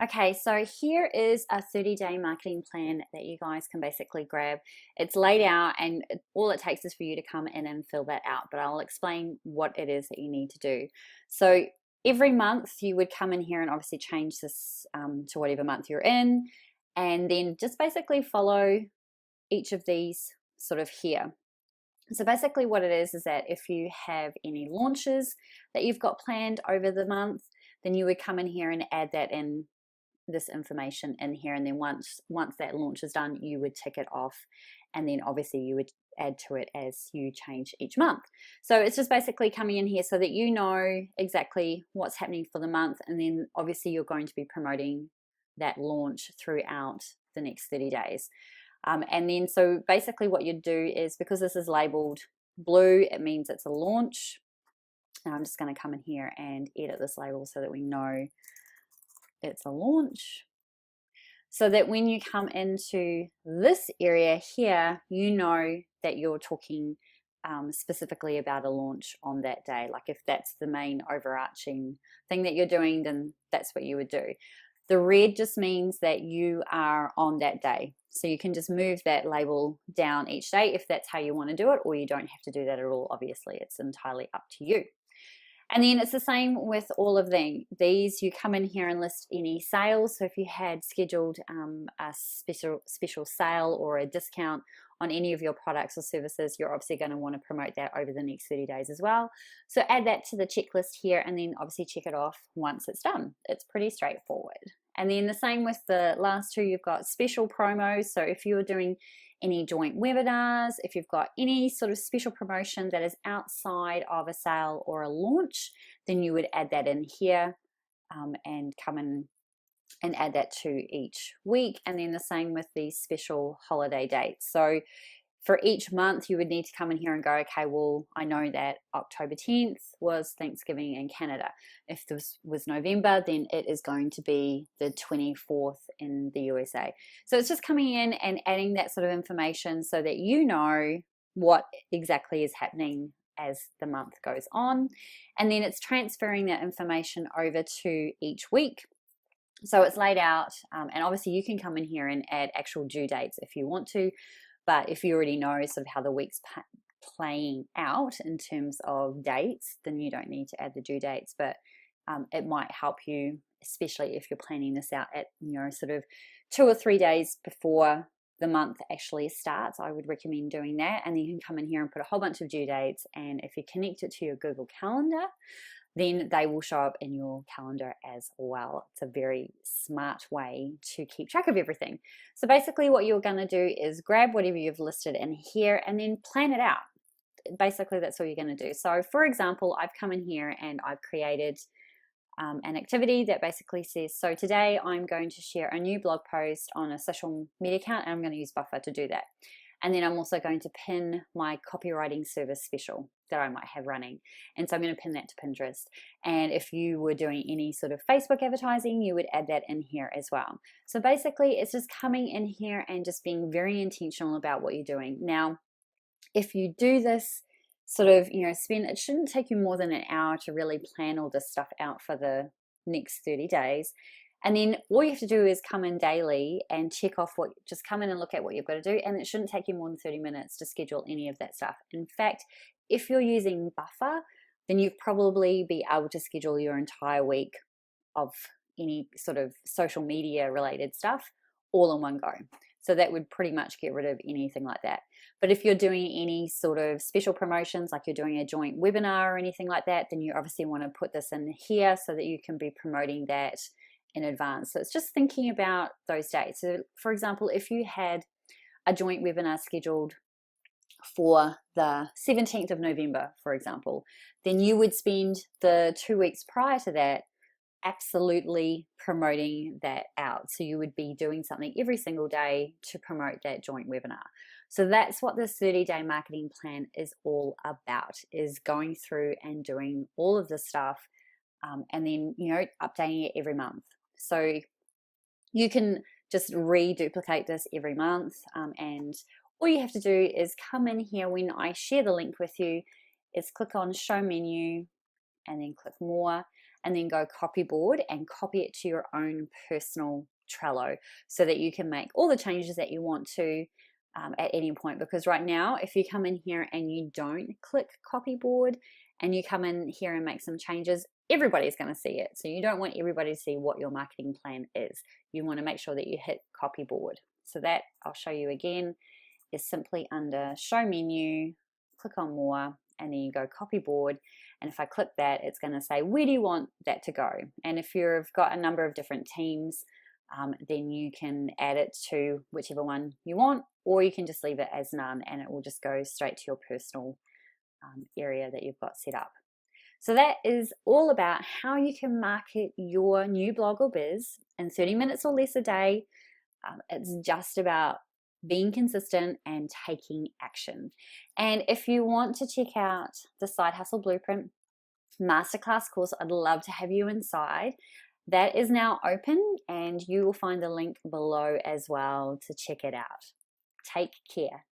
Okay, so here is a 30-day marketing plan that you guys can basically grab. It's laid out and all it takes is for you to come in and fill that out, but I'll explain what it is that you need to do. So every month you would come in here and obviously change this to whatever month you're in, and then just basically follow each of these sort of here. So basically what it is that if you have any launches that you've got planned over the month, then you would come in here and add that in, this information in here, and then once that launch is done, you would tick it off, and then obviously you would add to it as you change each month. So it's just basically coming in here so that you know exactly what's happening for the month, and then obviously you're going to be promoting that launch throughout the next 30 days. And then so basically what you'd do is, because this is labeled blue, it means it's a launch. And I'm just going to come in here and edit this label so that we know it's a launch, so that when you come into this area here, you know that you're talking specifically about a launch on that day. Like if that's the main overarching thing that you're doing, then that's what you would do. The red just means that you are on that day. So you can just move that label down each day if that's how you want to do it, or you don't have to do that at all. Obviously, it's entirely up to you. And then it's the same with all of these. You come in here and list any sales. So if you had scheduled a special sale or a discount on any of your products or services, you're obviously going to want to promote that over the next 30 days as well. So add that to the checklist here, and then obviously check it off once it's done. It's pretty straightforward. And then the same with the last two, you've got special promos. So if you're doing any joint webinars, if you've got any sort of special promotion that is outside of a sale or a launch, then you would add that in here and come in and add that to each week. And then the same with these special holiday dates. So for each month, you would need to come in here and go, okay, well, I know that October 10th was Thanksgiving in Canada. If this was November, then it is going to be the 24th in the USA. So it's just coming in and adding that sort of information so that you know what exactly is happening as the month goes on. And then it's transferring that information over to each week. So it's laid out, and obviously you can come in here and add actual due dates if you want to. But if you already know sort of how the week's playing out in terms of dates, then you don't need to add the due dates. But it might help you, especially if you're planning this out at, sort of 2 or 3 days before the month actually starts. I would recommend doing that. And then you can come in here and put a whole bunch of due dates. And if you connect it to your Google Calendar, then they will show up in your calendar as well. It's a very smart way to keep track of everything. So basically what you're going to do is grab whatever you've listed in here and then plan it out. Basically that's all you're going to do. So for example, I've come in here and I've created an activity that basically says, so today I'm going to share a new blog post on a social media account, and I'm going to use Buffer to do that. And then I'm also going to pin my copywriting service special that I might have running. And so I'm going to pin that to Pinterest. And if you were doing any sort of Facebook advertising, you would add that in here as well. So basically it's just coming in here and just being very intentional about what you're doing. Now, if you do this sort of, it shouldn't take you more than an hour to really plan all this stuff out for the next 30 days. And then all you have to do is come in daily and check off just come in and look at what you've got to do. And it shouldn't take you more than 30 minutes to schedule any of that stuff. In fact, if you're using Buffer, then you'd probably be able to schedule your entire week of any sort of social media related stuff all in one go. So that would pretty much get rid of anything like that. But if you're doing any sort of special promotions, like you're doing a joint webinar or anything like that, then you obviously want to put this in here so that you can be promoting that in advance. So it's just thinking about those dates. So for example, if you had a joint webinar scheduled for the 17th of November, for example, then you would spend the 2 weeks prior to that absolutely promoting that out. So you would be doing something every single day to promote that joint webinar. So that's what this 30-day marketing plan is all about, is going through and doing all of this stuff and then, updating it every month. So you can just reduplicate this every month, and all you have to do is come in here when I share the link with you, is click on show menu and then click more. and then go copy board and copy it to your own personal Trello so that you can make all the changes that you want to at any point. Because right now, if you come in here and you don't click copy board and you come in here and make some changes, everybody's going to see it. So you don't want everybody to see what your marketing plan is. You want to make sure that you hit copy board. So that I'll show you again is simply under show menu, click on more, and then you go copy board. And if I click that, it's going to say, where do you want that to go? And if you've got a number of different teams, then you can add it to whichever one you want, or you can just leave it as none and it will just go straight to your personal area that you've got set up. So that is all about how you can market your new blog or biz in 30 minutes or less a day. It's just about being consistent and taking action. And if you want to check out the Side Hustle Blueprint Masterclass course, I'd love to have you inside. That is now open and you will find the link below as well to check it out. Take care.